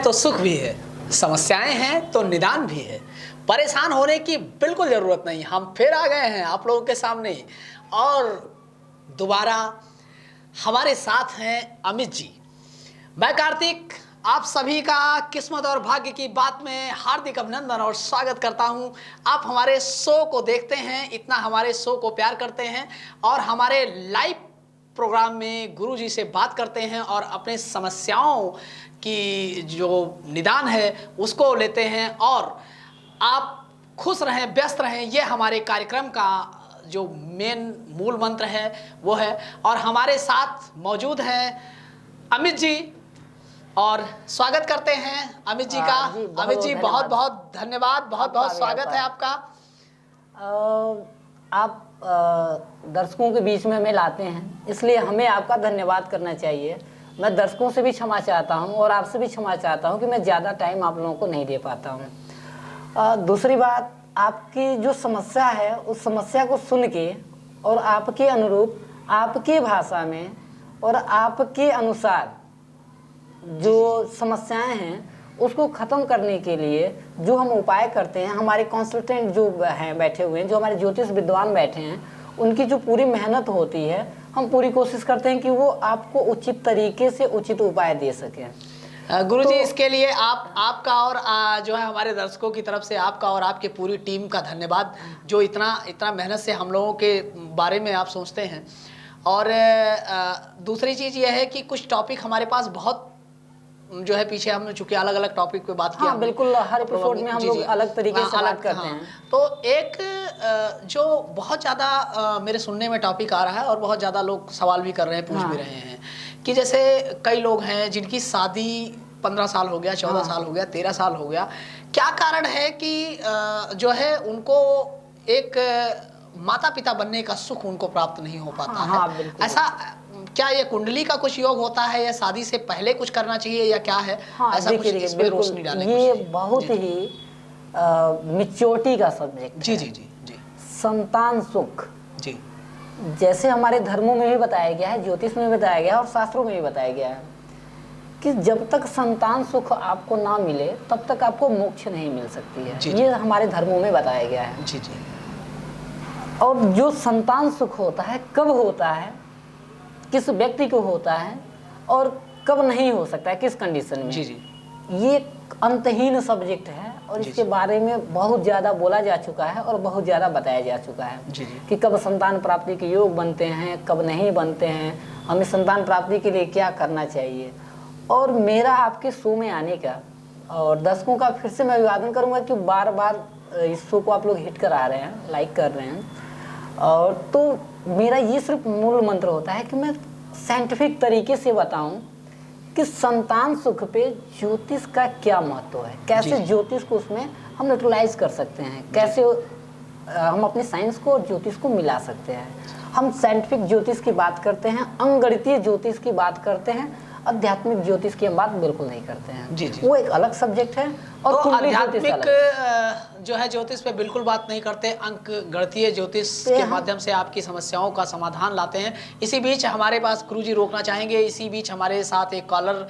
तो सुख भी है, समस्याएं हैं तो निदान भी है। परेशान होने की बिल्कुल ज़रूरत नहीं। हम फिर आ गए हैं आप लोगों के सामने और दोबारा हमारे साथ हैं अमित जी। मैं कार्तिक आप सभी का किस्मत और भाग्य की बात में हार्दिक अभिनंदन और स्वागत करता हूं। आप हमारे शो को देखते हैं, इतना हमारे शो को प्यार करते हैं और हमारे लाइव प्रोग्राम में गुरुजी से बात करते हैं और अपने समस्याओं की जो निदान है उसको लेते हैं। और आप खुश रहें, व्यस्त रहें, ये हमारे कार्यक्रम का जो मेन मूल मंत्र है वो है। और हमारे साथ मौजूद हैं अमित जी और स्वागत करते हैं अमित जी का। अमित जी बहुत बहुत धन्यवाद, बहुत बहुत स्वागत है आपका। आप दर्शकों के बीच में हमें लाते हैं, इसलिए हमें आपका धन्यवाद करना चाहिए। मैं दर्शकों से भी क्षमा चाहता हूं और आपसे भी क्षमा चाहता हूं कि मैं ज़्यादा टाइम आप लोगों को नहीं दे पाता हूं। दूसरी बात, आपकी जो समस्या है उस समस्या को सुन के और आपके अनुरूप, आपकी भाषा में और आपके अनुसार जो समस्याएं हैं उसको ख़त्म करने के लिए जो हम उपाय करते हैं, हमारे कंसल्टेंट जो हैं बैठे हुए हैं, जो हमारे ज्योतिष विद्वान बैठे हैं, उनकी जो पूरी मेहनत होती है, हम पूरी कोशिश करते हैं कि वो आपको उचित तरीके से उचित उपाय दे सकें। गुरुजी इसके लिए आपका और जो है हमारे दर्शकों की तरफ से आपका और आपके पूरी टीम का धन्यवाद, जो इतना मेहनत से हम लोगों के बारे में आप सोचते हैं। और दूसरी चीज़ यह है कि कुछ टॉपिक हमारे पास बहुत जो है पीछे हमने चूंकि अलग अलग टॉपिक पे बात किया। हाँ, बिल्कुल, हर एपिसोड में हम लोग अलग तरीके से बात करते हैं। तो एक जो बहुत ज़्यादा मेरे सुनने में टॉपिक आ रहा है और बहुत ज़्यादा लोग सवाल भी कर रहे हैं, पूछ भी रहे हैं कि जैसे कई लोग हैं जिनकी शादी 15 साल हो गया, 14 साल हो गया, 13 साल हो गया, क्या कारण है कि जो है उनको एक माता पिता बनने का सुख उनको प्राप्त नहीं हो पाता है। ऐसा क्या ये कुंडली का कुछ योग होता है या शादी से पहले कुछ करना चाहिए या क्या है? ऐसा कुछ इस पे रोशनी डालें। ये बहुत ही मैच्योरिटी का सब्जेक्ट जी जी जी जी। संतान सुख जी, जैसे हमारे धर्मों में भी बताया गया है, ज्योतिष में भी बताया गया है और शास्त्रों में भी बताया गया है कि जब तक संतान सुख आपको ना मिले तब तक आपको मोक्ष नहीं मिल सकती है। ये हमारे धर्मों में बताया गया है। जी जी। और जो संतान सुख होता है, कब होता है, किस व्यक्ति को होता है और कब नहीं हो सकता है, किस कंडीशन में, जी जी, ये अंतहीन सब्जेक्ट है और इसके बारे में बहुत ज़्यादा बोला जा चुका है और बहुत ज़्यादा बताया जा चुका है जी जी, कि कब संतान प्राप्ति के योग बनते हैं, कब नहीं बनते हैं, हमें संतान प्राप्ति के लिए क्या करना चाहिए। और मेरा आपके शो में आने का और दर्शकों का फिर से मैं अभिवादन करूँगा कि बार बार इस शो को आप लोग हिट करा रहे हैं, लाइक कर रहे हैं। और तो मेरा ये सिर्फ मूल मंत्र होता है कि मैं साइंटिफिक तरीके से बताऊं कि संतान सुख पे ज्योतिष का क्या महत्व है, कैसे ज्योतिष को उसमें हम न्यूट्रलाइज कर सकते हैं, कैसे हम अपने साइंस को और ज्योतिष को मिला सकते हैं। हम साइंटिफिक ज्योतिष की बात करते हैं, अंगगणितीय ज्योतिष की बात करते हैं, आध्यात्मिक ज्योतिष की हम बात बिल्कुल नहीं करते हैं। जी जी। वो एक अलग सब्जेक्ट है। और तो आध्यात्मिक जो है ज्योतिष पे बिल्कुल बात नहीं करते, अंक गणितीय ज्योतिष के माध्यम से आपकी समस्याओं का समाधान लाते हैं। इसी बीच हमारे पास गुरुजी रोकना चाहेंगे, इसी बीच हमारे साथ एक कॉलर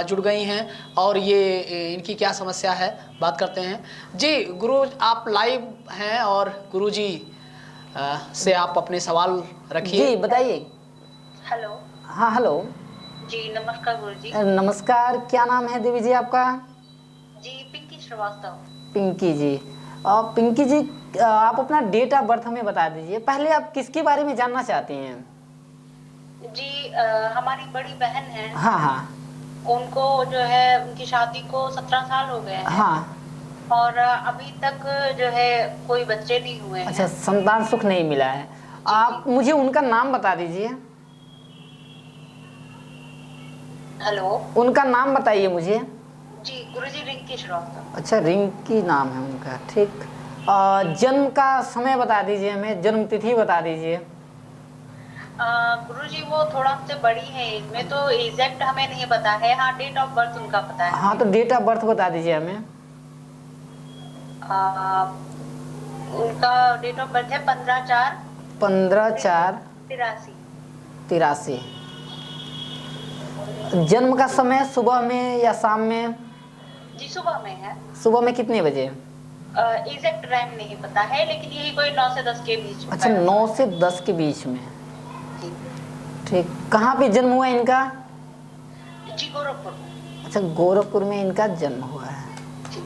जुड़ गई हैं और ये इनकी क्या समस्या है बात करते हैं। जी गुरु, आप लाइव हैं और गुरुजी से आप अपने सवाल रखिए। जी बताइए। हेलो। हाँ हेलो जी नमस्कार गुरुजी। नमस्कार, क्या नाम है देवी जी आपका? जी पिंकी श्रीवास्तव। पिंकी जी, पिंकी जी आप अपना डेट ऑफ बर्थ हमें बता दीजिए। पहले आप किसके बारे में जानना चाहती हैं? जी हमारी बड़ी बहन है। हाँ हाँ। उनको जो है उनकी शादी को 17 साल हो गए हैं। हाँ। और अभी तक जो है कोई बच्चे नहीं हुए हैं। अच्छा, संतान सुख नहीं मिला है। आप मुझे उनका नाम बता दीजिए। हेलो। उनका नाम बताइए मुझे। जी गुरुजी रिंकी श्रीवास्तव। अच्छा, रिंकी नाम है उनका, ठीक। जन्म का समय बता दीजिए हमें, जन्म तिथि बता दीजिए। गुरुजी वो थोड़ा हमसे बड़ी है एज में, तो एग्जैक्ट हमें नहीं पता है। हाँ डेट ऑफ बर्थ उनका पता है। हाँ तो डेट ऑफ बर्थ बता दीजिए हमें। उनका डेट ऑफ बर्थ है 15/4 15/4/83। जन्म का समय सुबह में या शाम में? जी सुबह में है। सुबह में कितने बजे? एग्जैक्ट टाइम नहीं पता है, लेकिन यही कोई 9 से 10 के बीच में। अच्छा, 9 से 10 के बीच में। जी। ठीक, कहाँ पे जन्म हुआ इनका? जी गोरखपुर में। अच्छा, गोरखपुर में इनका जन्म हुआ है। जी।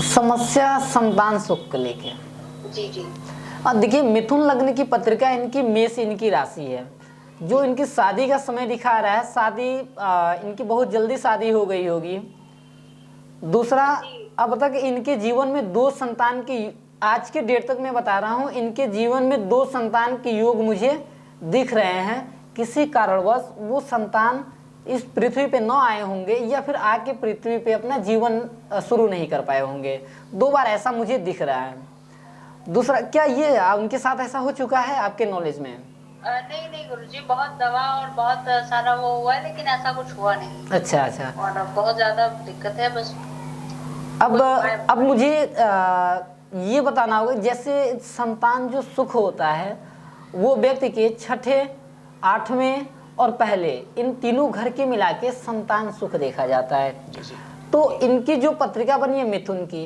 समस्या संतान सुख को लेके। जी जी। और देखिए, मिथुन लग्न की पत्रिका इनकी मेष इनकी राशि है। जो इनकी शादी का समय दिखा रहा है, शादी इनकी बहुत जल्दी शादी हो गई होगी। दूसरा, अब तक इनके जीवन में 2 संतान की, आज के डेट तक मैं बता रहा हूँ, इनके जीवन में 2 संतान के योग मुझे दिख रहे हैं। किसी कारणवश वो संतान इस पृथ्वी पे न आए होंगे या फिर आके पृथ्वी पे अपना जीवन शुरू नहीं कर पाए होंगे। 2 बार ऐसा मुझे दिख रहा है। दूसरा, क्या ये उनके साथ ऐसा हो चुका है आपके नॉलेज में? नहीं नहीं गुरुजी, बहुत दवा और बहुत सारा वो हुआ है, लेकिन ऐसा कुछ हुआ नहीं। अच्छा अच्छा। और अब बहुत ज्यादा दिक्कत है बस। अब मुझे ये बताना होगा, जैसे संतान जो सुख होता है वो व्यक्ति के 6ठे, 8वें और पहले, इन तीनों घर के मिला के संतान सुख देखा जाता है। तो इनकी जो पत्रिका बनी है मिथुन की,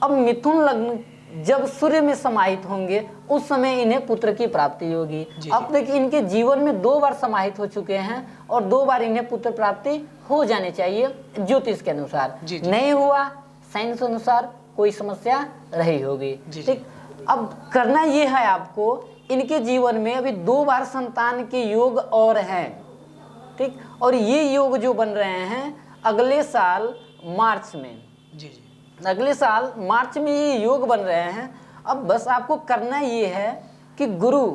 अब मिथुन लग्न जब सूर्य में समाहित होंगे उस समय इन्हें पुत्र की प्राप्ति होगी। अब तक इनके जीवन में 2 बार समाहित हो चुके हैं और 2 बार इन्हें पुत्र प्राप्ति हो जाने चाहिए ज्योतिष के अनुसार। नहीं हुआ, साइंस अनुसार कोई समस्या रही होगी। ठीक, अब करना ये है आपको, इनके जीवन में अभी 2 बार संतान के योग और हैं। ठीक, और ये योग जो बन रहे हैं अगले साल मार्च में, अगले साल मार्च में ये योग बन रहे हैं। अब बस आपको करना ये है कि गुरु,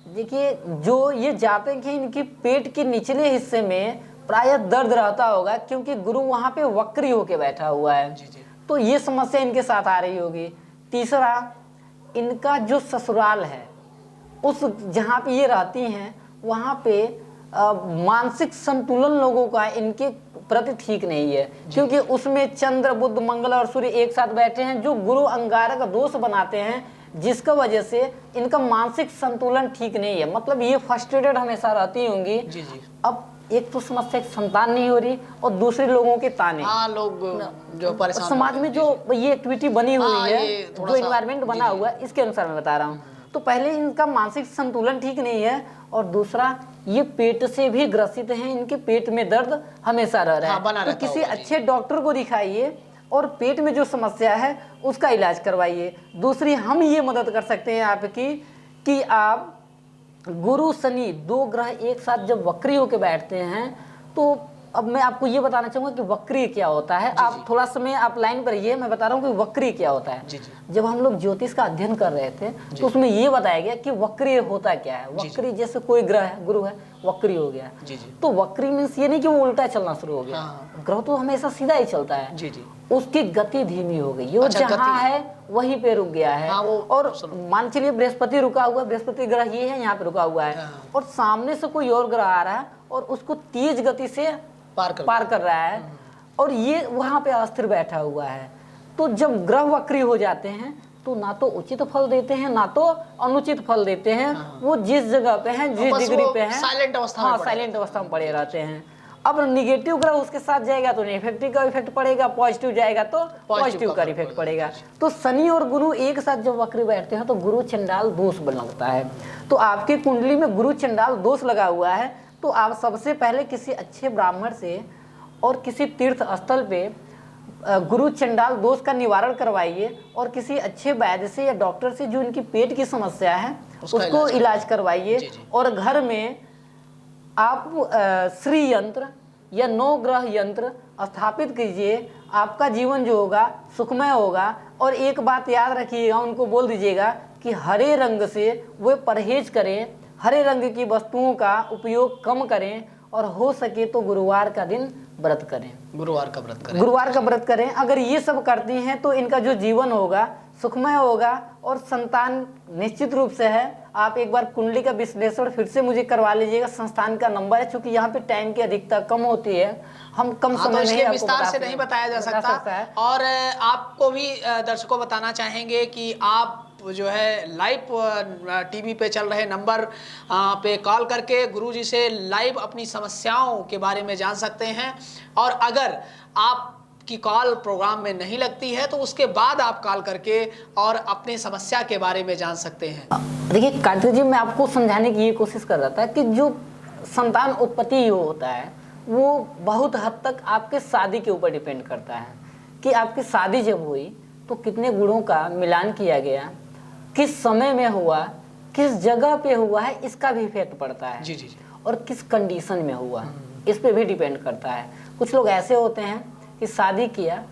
देखिए जो ये जातक हैं इनकी पेट के निचले हिस्से में प्रायः दर्द रहता होगा, क्योंकि गुरु वहाँ पे वक्री होके बैठा हुआ है। तो ये समस्या इनके साथ आ रही होगी। तीसरा, इनका जो ससुराल है, उस जहाँ पे ये रहती हैं वहाँ पे मानसिक संतुलन लोगों का इनके प्रति ठीक नहीं है, क्योंकि उसमें चंद्र, बुध, मंगल और सूर्य एक साथ बैठे हैं, जो गुरु अंगारक दोष बनाते हैं, जिसका वजह से इनका मानसिक संतुलन ठीक नहीं है। मतलब ये फ्रस्ट्रेटेड हमेशा रहती होंगी। अब एक तो समस्या संतान नहीं हो रही और दूसरे लोगों के ताने, लोग जो परेशान, समाज में जो ये एक्टिविटी बनी हुई है, जो एनवायरमेंट बना हुआ है, इसके अनुसार मैं बता रहा हूँ। तो पहले इनका मानसिक संतुलन ठीक नहीं है और दूसरा ये पेट से भी ग्रसित हैं, इनके पेट में दर्द हमेशा रह रहा है। तो किसी अच्छे डॉक्टर को दिखाइए और पेट में जो समस्या है उसका इलाज करवाइए। दूसरी, हम ये मदद कर सकते हैं आपकी कि आप गुरु शनि 2 ग्रह एक साथ जब वक्री होकर बैठते हैं, तो अब मैं आपको ये बताना चाहूँगा कि वक्री क्या होता है। आप थोड़ा समय आप लाइन पर रहिए, मैं बता रहा हूँ कि वक्री क्या होता है। जब हम लोग ज्योतिष का अध्ययन कर रहे थे तो उसमें ये बताया गया कि वक्री होता क्या है। वक्री जैसे कोई ग्रह है, गुरु है, वक्री हो गया। तो वक्री मीन्स ये नहीं कि वो उल्टा चलना शुरू हो गया। ग्रह तो हमेशा सीधा ही चलता है, उसकी गति धीमी हो गई, वो जहाँ है वहीं पे रुक गया है। और मान चलिए बृहस्पति रुका हुआ है, बृहस्पति ग्रह ये है, यहाँ पे रुका हुआ है, और सामने से कोई और ग्रह आ रहा है और उसको तेज गति से पार कर रहा है और ये वहां पे अस्थिर बैठा हुआ है। तो जब ग्रह वक्री हो जाते हैं तो ना तो उचित फल देते हैं ना तो अनुचित फल देते हैं। वो जिस जगह पे हैं, जिस डिग्री पे हैं, साइलेंट अवस्था में पड़े रहते हैं। अब निगेटिव ग्रह उसके साथ जाएगा तो नेगेटिव का इफेक्ट पड़ेगा, पॉजिटिव जाएगा तो पॉजिटिव का इफेक्ट पड़ेगा। तो शनि और गुरु एक साथ जब वक्री बैठते हैं तो गुरु चंडाल दोष लगता है। तो आपकी कुंडली में गुरु चंडाल दोष लगा हुआ है, तो आप सबसे पहले किसी अच्छे ब्राह्मण से और किसी तीर्थ स्थल पे गुरु चंडाल दोष का निवारण करवाइए और किसी अच्छे वैद्य से या डॉक्टर से जो इनकी पेट की समस्या है उसको इलाज करवाइए। और घर में आप श्री यंत्र या 9 ग्रह यंत्र स्थापित कीजिए। आपका जीवन जो होगा सुखमय होगा। और एक बात याद रखिएगा, उनको बोल दीजिएगा कि हरे रंग से वो परहेज करें, हरे रंग की वस्तुओं का उपयोग कम करें और हो सके तो गुरुवार का दिन व्रत करें, गुरुवार का व्रत करें। अगर ये सब करती हैं तो इनका जो जीवन होगा सुखमय होगा और संतान निश्चित रूप से है। आप एक बार कुंडली का विश्लेषण फिर से मुझे करवा लीजिएगा, संस्थान का नंबर है, क्योंकि यहाँ पे टाइम की अधिकता कम होती है, हम कम समय में विस्तार से नहीं बताया जा सकता है। और आपको भी दर्शकों बताना चाहेंगे कि आप जो है लाइव टीवी पे चल रहे नंबर पे कॉल करके गुरुजी से लाइव अपनी समस्याओं के बारे में जान सकते हैं। और अगर आपकी कॉल प्रोग्राम में नहीं लगती है तो उसके बाद आप कॉल करके और अपनी समस्या के बारे में जान सकते हैं। देखिए कार्तिक जी, मैं आपको समझाने की ये कोशिश कर रहा था कि जो संतान उत्पत्ति होता है वो बहुत हद तक आपके शादी के ऊपर डिपेंड करता है कि आपकी शादी जब हुई तो कितने गुणों का मिलान किया गया, किस समय में हुआ, किस जगह पे हुआ है, इसका भी इफेक्ट पड़ता है। जी जी जी। और किस कंडीशन में हुआ इस पे भी डिपेंड करता है। कुछ लोग ऐसे होते हैं कि शादी किया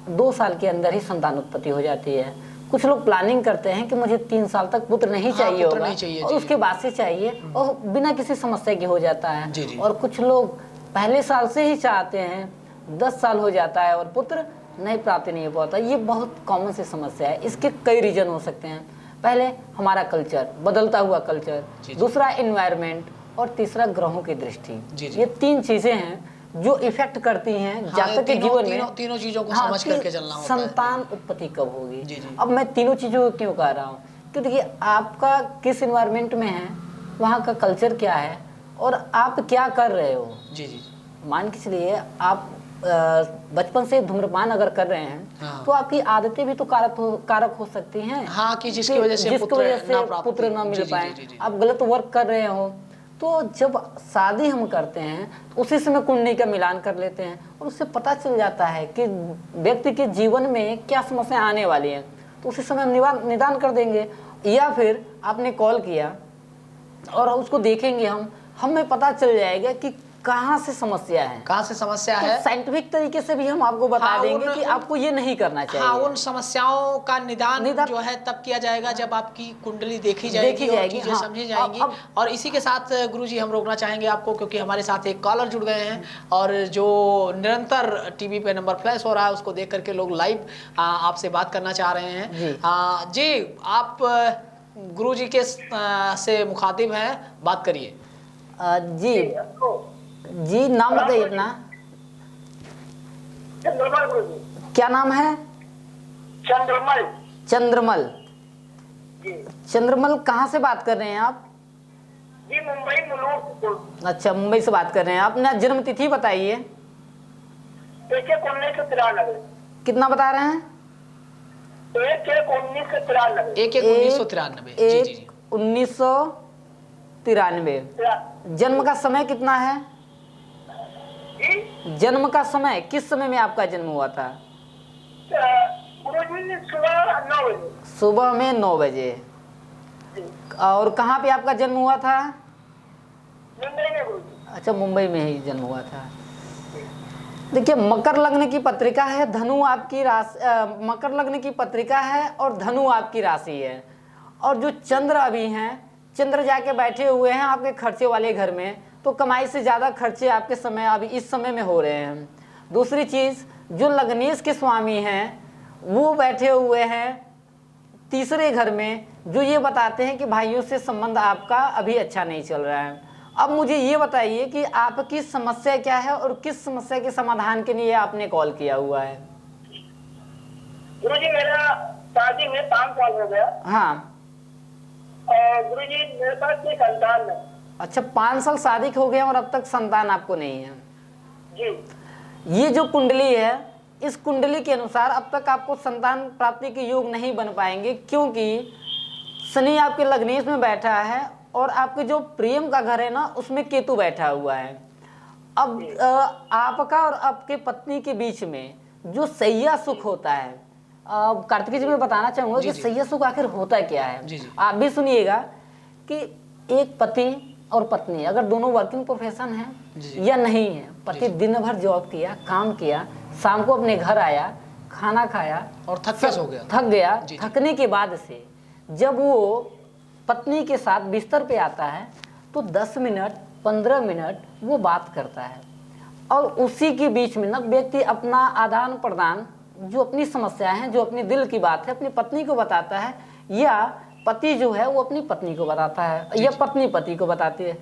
2 साल के अंदर ही संतान उत्पत्ति हो जाती है। कुछ लोग प्लानिंग करते हैं कि मुझे 3 साल तक पुत्र नहीं चाहिए पुत्र होगा नहीं चाहिए, और जी। उसके बाद से चाहिए और बिना किसी समस्या के हो जाता है। जी, जी। और कुछ लोग पहले साल से ही चाहते हैं, 10 साल हो जाता है और पुत्र नहीं प्राप्ति नहीं हो पाता। ये बहुत कॉमन सी समस्या है। इसके कई रीजन हो सकते हैं। पहले हमारा कल्चर, बदलता हुआ कल्चर, जी, जी। दूसरा एनवायरमेंट और तीसरा ग्रहों की दृष्टि। जी, जी। ये 3 चीजें हैं जो इफेक्ट करती हैं जातक के जीवन में। तीनों चीजों को हाँ, समझ कि करके चलना होता है। संतान उत्पत्ति कब होगी। जी, जी। अब मैं तीनों चीजों को क्यों कह रहा हूँ कि देखिए आपका किस एनवायरमेंट में है, वहाँ का कल्चर क्या है और आप क्या कर रहे हो। जी जी। मान के चलिए आप बचपन से धूम्रपान अगर कर रहे हैं हाँ। तो आपकी आदतें भी तो कारक हो सकती हैं। हाँ, कि जिसकी वजह से पुत्र ना मिल पाए। जी, जी, जी। आप गलत वर्क कर रहे हो तो जब शादी हम करते हैं तो उसी समय कुंडली का मिलान कर लेते हैं और उससे पता चल जाता है कि व्यक्ति के जीवन में क्या समस्या आने वाली है, तो उसी समय हम निदान कर देंगे। या फिर आपने कॉल किया और उसको देखेंगे, हमें पता चल जाएगा कि कहाँ से समस्या है, कहाँ से समस्या तो है। साइंटिफिक तरीके से भी हम आपको बता हाँ, देंगे कि आपको ये नहीं करना चाहिए। हाँ, उन समस्याओं का निदान जो है तब किया जाएगा जब आपकी कुंडली देखी जाएगी और चीजें हाँ। समझी जाएंगी। और इसी के साथ गुरुजी हम रोकना चाहेंगे आपको, क्योंकि हमारे साथ एक कॉलर जुड़ गए हैं और जो निरंतर टीवी पे नंबर फ्लैश हो रहा है उसको देख करके लोग लाइव आपसे बात करना चाह रहे हैं। जी, आप गुरुजी के से मुखातिब हैं, बात करिए। जी, नाम बताइए अपना। चंद्रमल गुरुजी। क्या नाम है? चंद्रमल। चंद्रमल जी। चंद्रमल कहाँ से बात कर रहे हैं आप? जी, मुंबई मुलूर। अच्छा, मुंबई से बात कर रहे हैं। अपना जन्म तिथि बताइए। 1/1/1993। कितना बता रहे हैं? 1/1/1993। 1/1/1993। जी जी जी। 1993। जन्म का समय कितना है? जी, जन्म का समय किस समय में आपका जन्म हुआ था? गुरुजी सुबह 9 बजे। सुबह में 9 बजे। और कहाँ पे आपका जन्म हुआ था? मुंबई में गुरुजी। अच्छा, मुंबई में ही जन्म हुआ था। देखिए, मकर लग्न की पत्रिका है, धनु आपकी राशि, मकर लग्न की पत्रिका है और धनु आपकी राशि है। और जो चंद्र अभी हैं, चंद्र जाके बैठे हुए हैं आपके खर्चे वाले घर में, तो कमाई से ज़्यादा खर्चे आपके समय अभी इस समय में हो रहे हैं। दूसरी चीज़, जो लग्नेश के स्वामी हैं वो बैठे हुए हैं तीसरे घर में, जो ये बताते हैं कि भाइयों से संबंध आपका अभी अच्छा नहीं चल रहा है। अब मुझे ये बताइए कि आपकी समस्या क्या है और किस समस्या के समाधान के लिए आपने कॉल किया हुआ है? गुरुजी, मेरा शादी में 5 साल हो गया। हाँ। और गुरुजी मेरे पास कोई संतान नहीं। अच्छा, 5 साल शादी हो गए और अब तक संतान आपको नहीं है। जी। ये जो कुंडली है, इस कुंडली के अनुसार अब तक आपको संतान प्राप्ति के योग नहीं बन पाएंगे, क्योंकि शनि आपके लग्नेश में बैठा है और आपके जो प्रेम का घर है ना, उसमें केतु बैठा हुआ है। अब आपका और आपके पत्नी के बीच में जो सैया सुख होता है, कार्तिक जी मैं बताना चाहूंगा कि सैया सुख आखिर होता क्या है। जी, जी। आप भी सुनिएगा कि एक पति और पत्नी अगर दोनों वर्किंग प्रोफेशन है या नहीं है, पति दिन भर जॉब किया, काम किया, शाम को अपने घर आया, खाना खाया और थक गया। थकने के बाद से जब वो पत्नी के साथ बिस्तर पे आता है तो 10 मिनट 15 मिनट वो बात करता है और उसी के बीच में ना व्यक्ति अपना आदान प्रदान, जो अपनी समस्या है, जो अपनी दिल की बात है, अपनी पत्नी को बताता है, या पति जो है वो अपनी पत्नी को बताता है, या पत्नी पति को बताती है।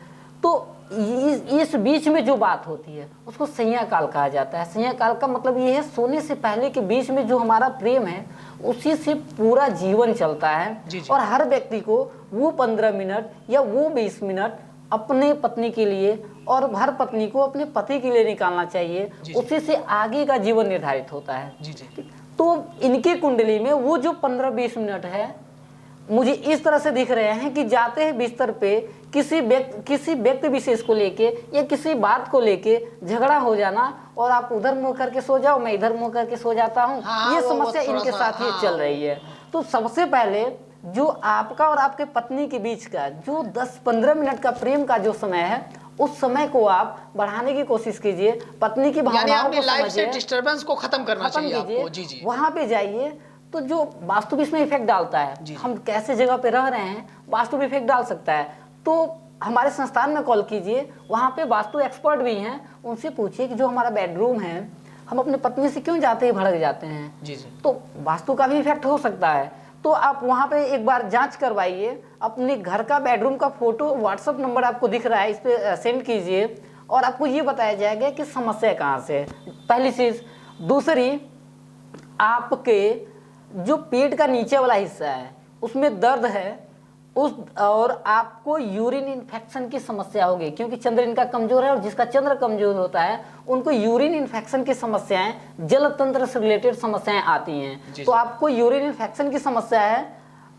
तो इस बीच में जो बात होती है उसको सैया काल कहा जाता है। सैया काल का मतलब ये है सोने से पहले के बीच में जो हमारा प्रेम है उसी से पूरा जीवन चलता है। जी। और हर व्यक्ति को वो 15 मिनट या वो 20 मिनट अपने पत्नी के लिए और हर पत्नी को अपने पति के लिए निकालना चाहिए। जी। उसी से आगे का जीवन निर्धारित होता है। जी जी। तो इनकी कुंडली में वो जो 15-20 मिनट है मुझे इस तरह से दिख रहे हैं कि जाते हैं बिस्तर पे किसी व्यक्ति विशेष को लेके या किसी बात को लेके झगड़ा हो जाना और आप उधर मुंह करके सो जाओ, मैं इधर मुंह करके सो जाता हूँ। हाँ, ये वो समस्या थोड़ा इनके सा, साथ ही हाँ। चल रही है। तो सबसे पहले जो आपका और आपके पत्नी के बीच का जो 10-15 मिनट का प्रेम का जो समय है उस समय को आप बढ़ाने की कोशिश कीजिए। पत्नी की यानी भावनाओं अपनी को लाइफ से समझिए, डिस्टरबेंस को खत्म करना खत्म चाहिए कीजिए। आपको। जी जी। वहां पे जाइए तो जो वास्तु भी इसमें इफेक्ट डालता है। जी, जी। हम कैसे जगह पे रह रहे हैं वास्तु भी इफेक्ट डाल सकता है। तो हमारे संस्थान में कॉल कीजिए, वहाँ पे वास्तु एक्सपर्ट भी हैं, उनसे पूछिए कि जो हमारा बेडरूम है हम अपने पत्नी से क्यों जाते ही भड़क जाते हैं। जी जी। तो वास्तु का भी इफेक्ट हो सकता है। तो आप वहाँ पे एक बार जांच करवाइए, अपने घर का बेडरूम का फोटो व्हाट्सएप नंबर आपको दिख रहा है इस पर सेंड कीजिए और आपको ये बताया जाएगा कि समस्या कहाँ से है। पहली चीज़। दूसरी, आपके जो पेट का नीचे वाला हिस्सा है उसमें दर्द है और आपको यूरिन इन्फेक्शन की समस्या होगी, क्योंकि चंद्र इनका कमजोर है और जिसका चंद्र कमजोर होता है उनको यूरिन इन्फेक्शन की समस्याएं, जल तंत्र से रिलेटेड समस्याएं आती हैं। तो आपको यूरिन इन्फेक्शन की समस्या है,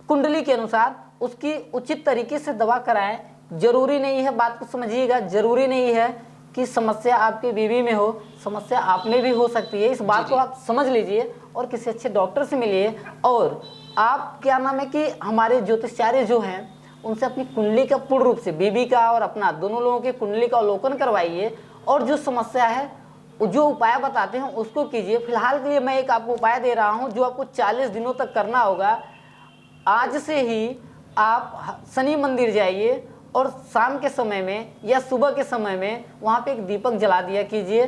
कुंडली के अनुसार उसकी उचित तरीके से दवा कराएं। जरूरी नहीं है, बात को समझिएगा, जरूरी नहीं है कि समस्या आपके बीवी में हो, समस्या आप में भी हो सकती है। इस बात को आप समझ लीजिए और किसी अच्छे डॉक्टर से मिलिए। और आप क्या नाम है कि हमारे ज्योतिषाचार्य जो हैं उनसे अपनी कुंडली का पूर्ण रूप से, बीबी का और अपना, दोनों लोगों की कुंडली का अवलोकन करवाइए और जो समस्या है जो उपाय बताते हैं उसको कीजिए। फिलहाल के लिए मैं एक आपको उपाय दे रहा हूं जो आपको 40 दिनों तक करना होगा। आज से ही आप शनि मंदिर जाइए और शाम के समय में या सुबह के समय में वहाँ पे एक दीपक जला दिया कीजिए।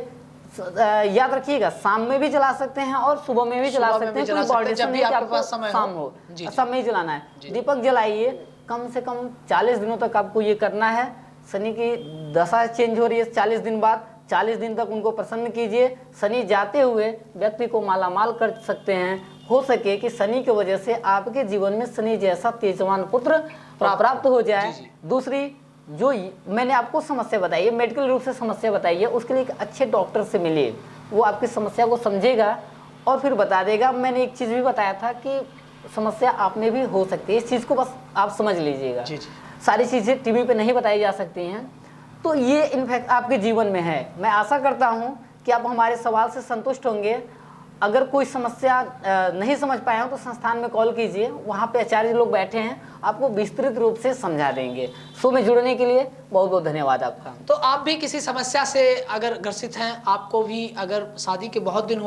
याद रखिएगा, शाम में भी जला सकते हैं और सुबह में भी जला सकते हैं। कोई बाउंडेशन नहीं कि आपको शाम हो, सब में ही जलाना है। दीपक जलाइए, कम से कम 40 दिनों तक आपको ये करना है। शनि की दशा चेंज हो रही है 40 दिन बाद, 40 दिन तक उनको प्रसन्न कीजिए। शनि जाते हुए व्यक्ति को मालामाल कर सकते हैं। हो सके कि शनि की वजह से आपके जीवन में शनि जैसा तेजवान पुत्र प्राप्त हो जाए। दूसरी, जो मैंने आपको समस्या बताई है, मेडिकल रूप से समस्या बताई है, उसके लिए एक अच्छे डॉक्टर से मिलिए। वो आपकी समस्या को समझेगा और फिर बता देगा। मैंने एक चीज़ भी बताया था कि समस्या आप में भी हो सकती है, इस चीज़ को बस आप समझ लीजिएगा। सारी चीज़ें टीवी पे नहीं बताई जा सकती हैं। तो ये इनफैक्ट आपके जीवन में है। मैं आशा करता हूँ कि आप हमारे सवाल से संतुष्ट होंगे। अगर कोई समस्या नहीं समझ पाए हो तो संस्थान में कॉल कीजिए, वहाँ पे आचार्य लोग बैठे हैं, आपको विस्तृत रूप से समझा देंगे। शो में जुड़ने के लिए बहुत बहुत धन्यवाद आपका। तो आप भी किसी समस्या से अगर ग्रसित हैं, आपको भी अगर शादी के बहुत दिन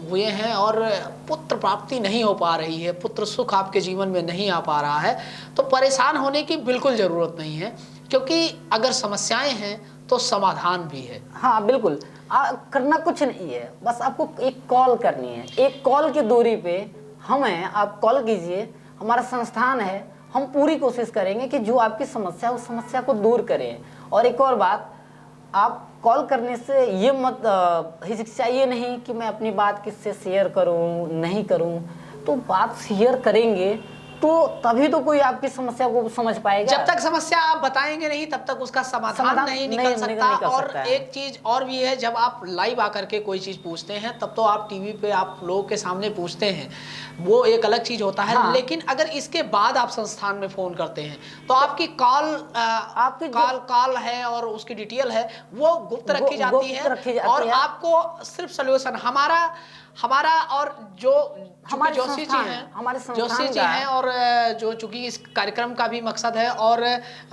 हुए हैं और पुत्र प्राप्ति नहीं हो पा रही है, पुत्र सुख आपके जीवन में नहीं आ पा रहा है, तो परेशान होने की बिल्कुल ज़रूरत नहीं है, क्योंकि अगर समस्याएं हैं तो समाधान भी है। हाँ बिल्कुल, करना कुछ नहीं है, बस आपको एक कॉल करनी है। एक कॉल की दूरी पे हम हैं, आप कॉल कीजिए, हमारा संस्थान है, हम पूरी कोशिश करेंगे कि जो आपकी समस्या है उस समस्या को दूर करें। और एक और बात, आप कॉल करने से ये मत हिचकिचाइए नहीं कि मैं अपनी बात किससे शेयर करूं नहीं करूं। तो बात शेयर करेंगे तो तभी तो कोई आपकी समस्या को समझ पाएगा। जब तक समस्या आप बताएंगे नहीं तब तक उसका समाधान नहीं निकल सकता। और एक चीज और भी है, जब आप लाइव आकर के कोई चीज पूछते हैं तब तो आप टीवी पे आप लोगों के सामने पूछते हैं, वो एक अलग चीज होता है। हाँ। लेकिन अगर इसके बाद आप संस्थान में फोन करते हैं तो आपकी कॉल है और उसकी डिटेल है वो गुप्त रखी जाती है और आपको सिर्फ सोल्यूशन हमारा और जो जोशी जी हैं और जो चूंकि इस कार्यक्रम का भी मकसद है और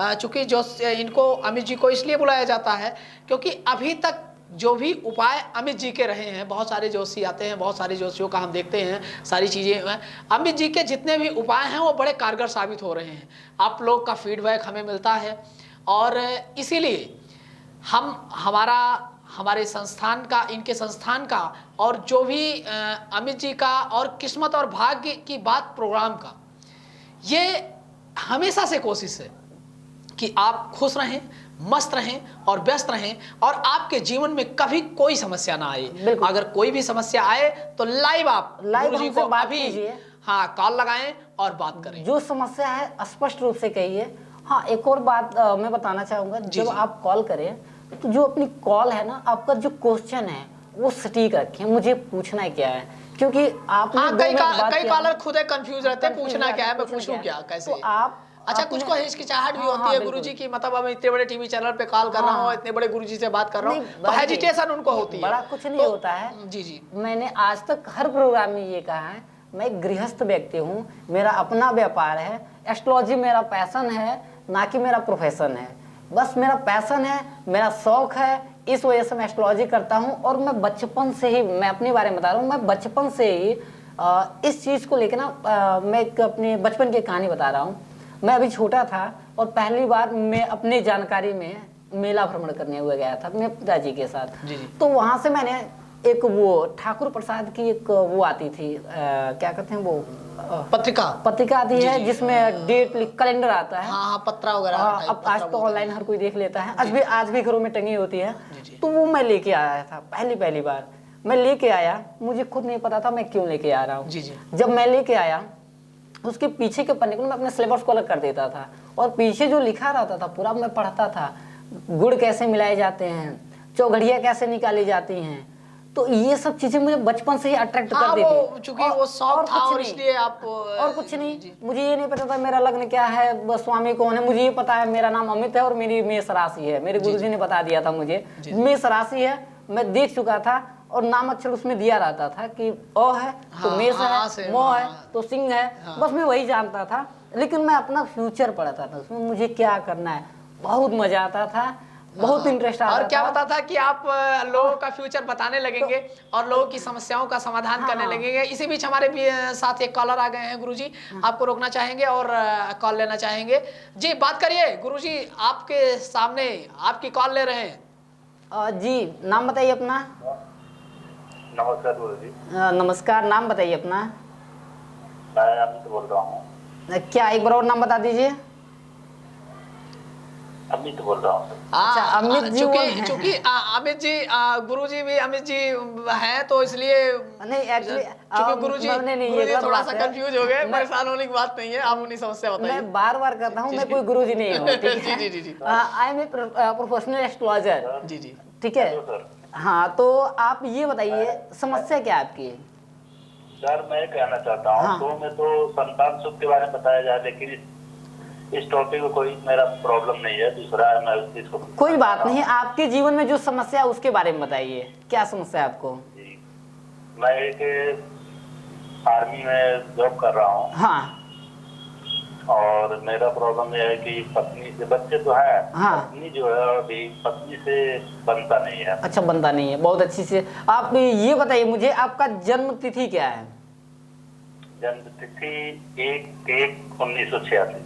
चूंकि जो इनको अमित जी को इसलिए बुलाया जाता है क्योंकि अभी तक जो भी उपाय अमित जी के रहे हैं, बहुत सारे जोशी आते हैं, बहुत सारे जोशियों का हम देखते हैं, सारी चीज़ें, अमित जी के जितने भी उपाय हैं वो बड़े कारगर साबित हो रहे हैं। आप लोग का फीडबैक हमें मिलता है और इसीलिए हमारे संस्थान का, इनके संस्थान का और जो भी अमित जी का और किस्मत और भाग्य की बात प्रोग्राम का, ये हमेशा से कोशिश है कि आप खुश रहें, मस्त रहें और व्यस्त रहें और आपके जीवन में कभी कोई समस्या ना आए। अगर कोई भी समस्या आए तो लाइव आप गुरुजी को अभी हाँ कॉल लगाएं और बात करें। जो समस्या है स्पष्ट रूप से कहिए। हाँ, एक और बात मैं बताना चाहूंगा, जब आप कॉल करें तो जो अपनी कॉल है ना, आपका जो क्वेश्चन है वो सटीक रखें। मुझे पूछना क्या है, क्योंकि आपने कई कॉलर खुद कंफ्यूज रहते हैं, पूछना क्या है, मैं पूछूं क्या, कैसे। तो आप अच्छा, कुछ को हिचकिचाहट भी होती है गुरुजी की, मतलब अब इतने बड़े टीवी चैनल पे कॉल कर रहा हूँ, इतने बड़े गुरुजी से बात कर रहा हूँ, तो हेजिटेशन उनको होती है। बड़ा कुछ नहीं होता है। जी जी, मैंने आज तक हर प्रोग्राम में ये कहा है, मैं एक गृहस्थ व्यक्ति हूँ, मेरा अपना व्यापार है, एस्ट्रोलॉजी मेरा पैशन है, ना कि मेरा प्रोफेशन है। बस मेरा पैशन है, मेरा शौक है, इस वजह से मैं एस्ट्रोलॉजी करता हूँ। और मैं बचपन से ही, मैं अपने बारे में बता रहा हूँ, मैं बचपन से ही इस चीज़ को लेकर ना, मैं एक अपने बचपन की कहानी बता रहा हूँ। मैं अभी छोटा था और पहली बार मैं अपनी जानकारी में मेला भ्रमण करने हुए गया था अपने पिताजी के साथ। तो वहाँ से मैंने एक वो ठाकुर प्रसाद की एक वो आती थी, क्या कहते हैं वो, पत्रिका आती है जिसमें डेट कैलेंडर आता है। हाँ, पत्रा वगैरह। अब आज तो ऑनलाइन हर कोई देख लेता है, आज भी घरों में टंगी होती है। तो वो मैं लेके आया था पहली बार मैं लेके आया, मुझे खुद नहीं पता था मैं क्यों लेके आ रहा हूँ। जब मैं लेके आया, उसके पीछे के पन्ने को मैं अपने सिलेबस को अलग कर देता था और पीछे जो लिखा रहता था पूरा मैं पढ़ता था। गुड़ कैसे मिलाए जाते हैं, चौघड़ियाँ कैसे निकाली जाती हैं, तो ये सब चीजें मुझे बचपन से ही अट्रैक्ट कर देती थी। चूंकि वो शौक था और इसलिए आप और कुछ नहीं, मुझे ये नहीं पता था मेरा लग्न क्या है, स्वामी कौन है। मुझे ये पता है मेरा नाम अमित है और मेरी मेष राशि है। मेरे गुरुजी ने बता दिया था मुझे मेष राशि है, मैं देख चुका था। और नाम अक्षर उसमें दिया रहता था कि ओ है तो मेष है, मो है तो सिंह है, बस मैं वही जानता था। लेकिन मैं अपना फ्यूचर पढ़ता था, उसमें मुझे क्या करना है, बहुत मजा आता था, बहुत इंटरेस्ट आता था। और क्या पता था कि आप लोगों का फ्यूचर बताने लगेंगे और लोगों की समस्याओं का समाधान करने लगेंगे। इसी बीच हमारे भी साथ एक कॉलर आ गए हैं गुरुजी, आपको रोकना चाहेंगे और कॉल लेना चाहेंगे। जी बात करिए गुरुजी, आपके सामने आपकी कॉल ले रहे हैं। जी नाम बताइए अपना। नमस्कार गुरुजी। नमस्कार, नाम बताइए अपना। मैं अमित बोल रहा हूँ। क्या एक बार और नाम बता दीजिए। अमित बोल रहा हूँ। अच्छा, अमित जी। चूंकि अमित जी, गुरुजी भी अमित जी हैं, तो इसलिए नहीं एक्चुअली गुरुजी थोड़ा सा कंफ्यूज हो गए। परेशान होने की बात नहीं है, आप अपनी समस्या बताइए। मैं बार कहता हूँ मैं कोई गुरुजी नहीं हूँ, ठीक है। जी। I am a professional astrologer. जी ठीक है। हाँ, तो आप ये बताइए समस्या क्या है आपकी। सर मैं कहना चाहता हूँ, तो मैं तो संतान सुख के बारे में बताया जाए, लेकिन इस टॉपिक में कोई मेरा प्रॉब्लम नहीं है। दूसरा है, मैं उस चीज को कोई बात नहीं, आपके जीवन में जो समस्या है उसके बारे में बताइए, क्या समस्या है आपको। जी, मैं एक आर्मी में जॉब कर रहा हूँ। हाँ। और मेरा प्रॉब्लम यह है कि पत्नी से, बच्चे तो है, हाँ। पत्नी जो है अभी पत्नी से बनता नहीं है। अच्छा, बनता नहीं है, बहुत अच्छी से। आप ये बताइए मुझे, आपका जन्म तिथि क्या है। जन्म तिथि 1/1/1986।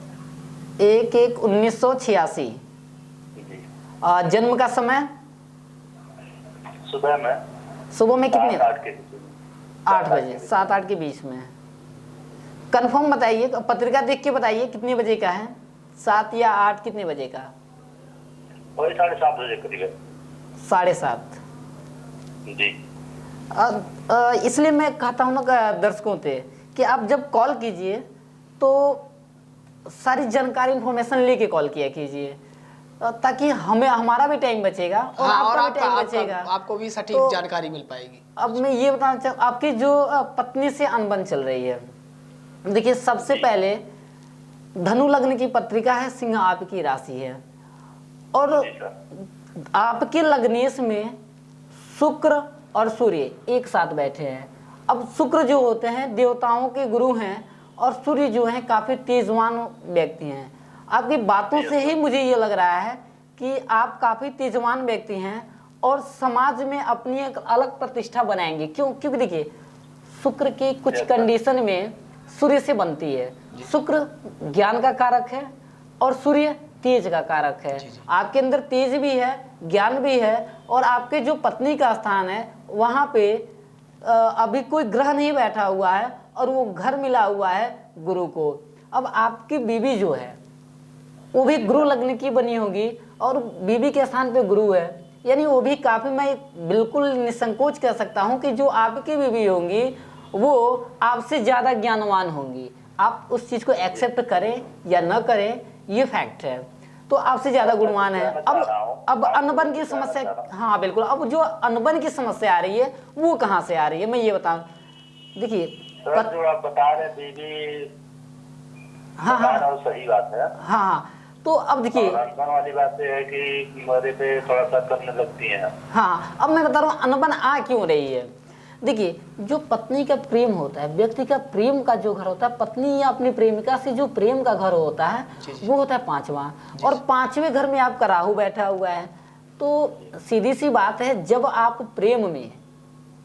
1/1/1986। जी। जन्म का समय सुबह में कितने? 8 बजे, 7-8 के बीच में। कंफर्म बताइए, पत्रिका देख के बताइए कितने बजे का है, 7 या 8, कितने बजे का? वही 7:30 बजे करीब। 7:30 जी। इसलिए मैं कहता हूँ ना दर्शकों से कि आप जब कॉल कीजिए तो सारी जानकारी इंफॉर्मेशन लेके कॉल किया कीजिए, ताकि हमारा भी टाइम बचेगा और आपका भी टाइम बचेगा, आपको भी सटीक जानकारी मिल पाएगी। अब मैं ये बताना चाहूँ, आपकी जो पत्नी से अनबन चल रही है, देखिए सबसे पहले धनु लग्न की पत्रिका है, सिंह आपकी राशि है और आपके लग्नेश में शुक्र और सूर्य एक साथ बैठे हैं। अब शुक्र जो होते हैं देवताओं के गुरु हैं और सूर्य जो हैं काफी तेजवान व्यक्ति हैं। आपकी बातों से ही मुझे ये लग रहा है कि आप काफी तेजवान व्यक्ति हैं और समाज में अपनी एक अलग प्रतिष्ठा बनाएंगे। क्योंकि देखिए शुक्र की कुछ कंडीशन में सूर्य से बनती है। शुक्र ज्ञान का कारक है और सूर्य तेज का कारक है। आपके अंदर तेज भी है, ज्ञान भी है और आपके जो पत्नी का स्थान है वहां पे अभी कोई ग्रह नहीं बैठा हुआ है और वो घर मिला हुआ है गुरु को। अब आपकी बीवी जो है वो भी गुरु लग्न की बनी होगी और बीवी के स्थान पे गुरु है, यानी वो भी काफ़ी, मैं बिल्कुल निसंकोच कह सकता हूँ कि जो आपकी बीवी होंगी वो आपसे ज़्यादा ज्ञानवान होंगी। आप उस चीज़ को एक्सेप्ट करें या न करें, ये फैक्ट है। तो आपसे ज़्यादा गुणवान है। अब अनबन की समस्या, हाँ बिल्कुल, अब जो अनबन की समस्या आ रही है वो कहाँ से आ रही है, मैं ये बताऊँ। देखिए जो आप बता रहे बीवी, हाँ हाँ सही बात है। हाँ, तो अब देखिए अनबन वाली बात है कि मेरे पे थोड़ा सा करने लगती है। हाँ, अब मैं बता रहा हूँ अनबन आ क्यों रही है। देखिए जो पत्नी का प्रेम होता है, व्यक्ति का प्रेम का जो घर होता है, पत्नी या अपनी प्रेमिका से जो प्रेम का घर होता है वो होता है पांचवा, और पांचवें घर में आपका राहु बैठा हुआ है। तो सीधी सी बात है, जब आप प्रेम में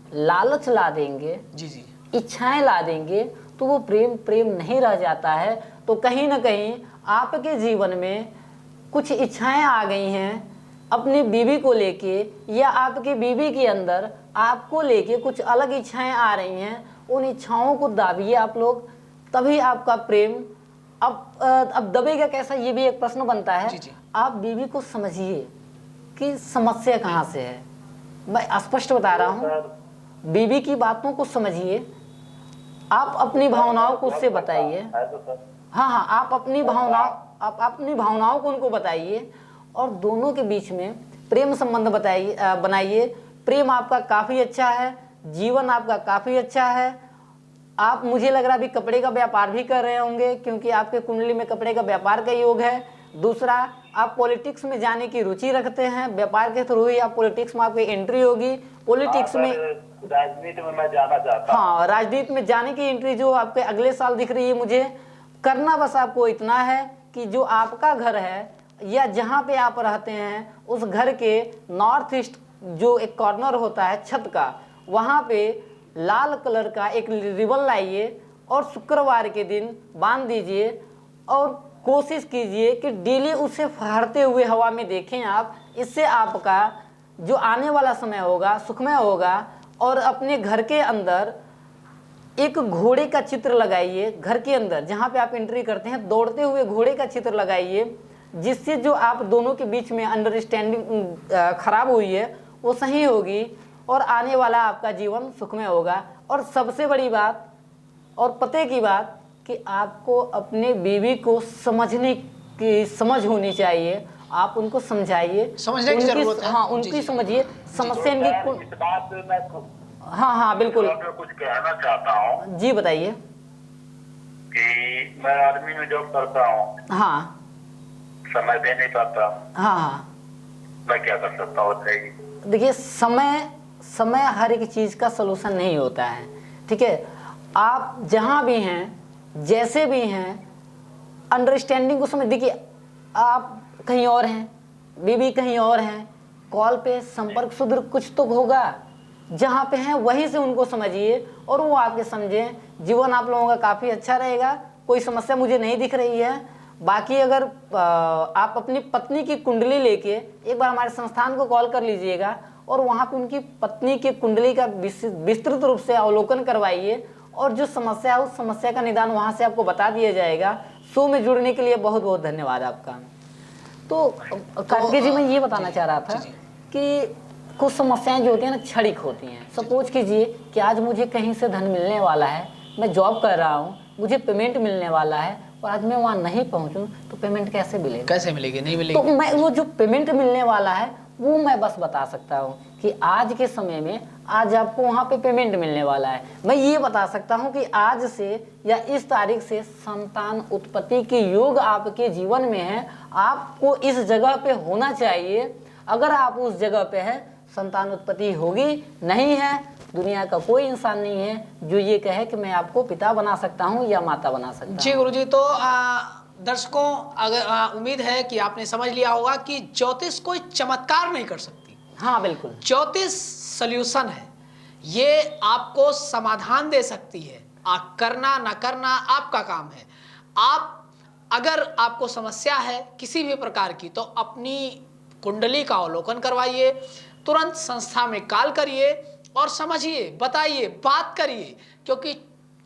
लालच ला देंगे, जी जी, इच्छाएं ला देंगे, तो वो प्रेम प्रेम नहीं रह जाता है। तो कहीं ना कहीं आपके जीवन में कुछ इच्छाएं आ गई हैं अपनी बीवी को लेके, या आपकी बीवी के अंदर आपको लेके कुछ अलग इच्छाएं आ रही हैं। उन इच्छाओं को दाबिए आप लोग, तभी आपका प्रेम अब दबेगा कैसा, ये भी एक प्रश्न बनता है। जी जी। आप बीवी को समझिए कि समस्या कहाँ से है। मैं स्पष्ट बता रहा हूँ, बीवी की बातों को समझिए, आप अपनी भावनाओं को उससे बताइए। हाँ हाँ, आप अपनी भावनाओं को उनको बताइए, और दोनों के बीच में प्रेम संबंध बनाइए। प्रेम आपका काफ़ी अच्छा है, जीवन आपका काफ़ी अच्छा है। आप, मुझे लग रहा है अभी कपड़े का व्यापार भी कर रहे होंगे, क्योंकि आपके कुंडली में कपड़े का व्यापार का योग है। दूसरा, आप पॉलिटिक्स में जाने की रुचि रखते हैं, व्यापार के थ्रू ही आप पॉलिटिक्स में आपकी एंट्री होगी। पॉलिटिक्स में, राजनीति में मैं जाना चाहता हूं। हाँ, राजनीति में जाने की एंट्री जो आपके अगले साल दिख रही है मुझे। करना बस आपको इतना है कि जो आपका घर है या जहाँ पे आप रहते हैं, उस घर के नॉर्थ ईस्ट जो एक कॉर्नर होता है छत का, वहाँ पे लाल कलर का एक रिबन लाइए और शुक्रवार के दिन बांध दीजिए, और कोशिश कीजिए कि डेली उसे फहरते हुए हवा में देखें आप। इससे आपका जो आने वाला समय होगा सुखमय होगा। और अपने घर के अंदर एक घोड़े का चित्र लगाइए, घर के अंदर जहाँ पे आप एंट्री करते हैं दौड़ते हुए घोड़े का चित्र लगाइए, जिससे जो आप दोनों के बीच में अंडरस्टैंडिंग खराब हुई है वो सही होगी, और आने वाला आपका जीवन सुखमय होगा। और सबसे बड़ी बात और पते की बात कि आपको अपने बीवी को समझने की समझ होनी चाहिए। आप उनको समझाइए, समझने की जरूरत है। हाँ, जी, उनकी जी। समझिए समस्या इनकी। इस बात पे मैं हाँ हाँ बिल्कुल, कुछ कहना चाहता हूँ जी बताइए। कि मैं आर्मी में जॉब करता हूँ, हाँ समय दे नहीं पाता, हाँ हाँ, मैं क्या कर सकता हूँ बताइए। देखिए समय हर एक चीज़ का सलूशन नहीं होता है, ठीक है। आप जहाँ भी हैं, जैसे भी हैं, अंडरस्टैंडिंग को समझ। देखिए आप कहीं और हैं, बीवी कहीं और हैं, कॉल पे संपर्क सुदृढ़ कुछ तो होगा। जहाँ पे हैं वहीं से उनको समझिए और वो आपके समझें। जीवन आप लोगों का काफ़ी अच्छा रहेगा, कोई समस्या मुझे नहीं दिख रही है। बाकी अगर आप अपनी पत्नी की कुंडली लेके एक बार हमारे संस्थान को कॉल कर लीजिएगा और वहाँ पे उनकी पत्नी की कुंडली का विस्तृत रूप से अवलोकन करवाइए, और जो समस्या है उस समस्या का निदान वहाँ से आपको बता दिया जाएगा। शो में जुड़ने के लिए बहुत बहुत धन्यवाद आपका। तो कार्तिक जी, मैं ये बताना चाह रहा था कि कुछ समस्याएं जो होती हैं ना क्षणिक होती हैं। सपोज कीजिए कि आज मुझे कहीं से धन मिलने वाला है, मैं जॉब कर रहा हूँ, मुझे पेमेंट मिलने वाला है, और आज मैं वहाँ नहीं पहुँचूँ तो पेमेंट कैसे मिलेगी? कैसे मिलेगी? नहीं मिलेगी। तो मैं वो जो पेमेंट मिलने वाला है वो मैं बस बता सकता हूँ कि आज के समय में आज आपको वहाँ पे पेमेंट मिलने वाला है। मैं ये बता सकता हूँ कि आज से या इस तारीख से संतान उत्पत्ति के योग आपके जीवन में है, आपको इस जगह पे होना चाहिए। अगर आप उस जगह पे है, संतान उत्पत्ति होगी। नहीं है, दुनिया का कोई इंसान नहीं है जो ये कहे कि मैं आपको पिता बना सकता हूँ या माता बना सकता हूँ। जी गुरुजी, तो दर्शकों, अगर उम्मीद है कि आपने समझ लिया होगा कि ज्योतिष कोई चमत्कार नहीं कर सकती। हाँ बिल्कुल, ज्योतिष सल्यूशन है, ये आपको समाधान दे सकती है। करना ना करना आपका काम है। आप अगर आपको समस्या है किसी भी प्रकार की, तो अपनी कुंडली का अवलोकन करवाइए, तुरंत संस्था में कॉल करिए और समझिए, बताइए, बात करिए, क्योंकि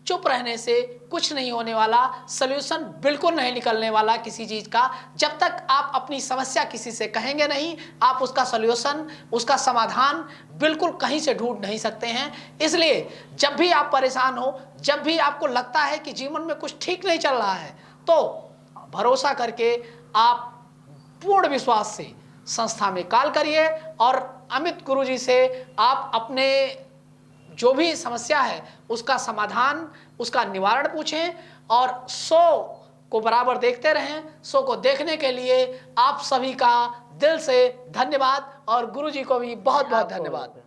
चुप रहने से कुछ नहीं होने वाला, सल्यूशन बिल्कुल नहीं निकलने वाला किसी चीज़ का। जब तक आप अपनी समस्या किसी से कहेंगे नहीं, आप उसका सल्यूशन, उसका समाधान बिल्कुल कहीं से ढूंढ नहीं सकते हैं। इसलिए जब भी आप परेशान हो, जब भी आपको लगता है कि जीवन में कुछ ठीक नहीं चल रहा है, तो भरोसा करके आप पूर्ण विश्वास से संस्था में कॉल करिए और अमित गुरुजी से आप अपने जो भी समस्या है उसका समाधान, उसका निवारण पूछें और शो को बराबर देखते रहें। शो को देखने के लिए आप सभी का दिल से धन्यवाद और गुरुजी को भी बहुत बहुत धन्यवाद।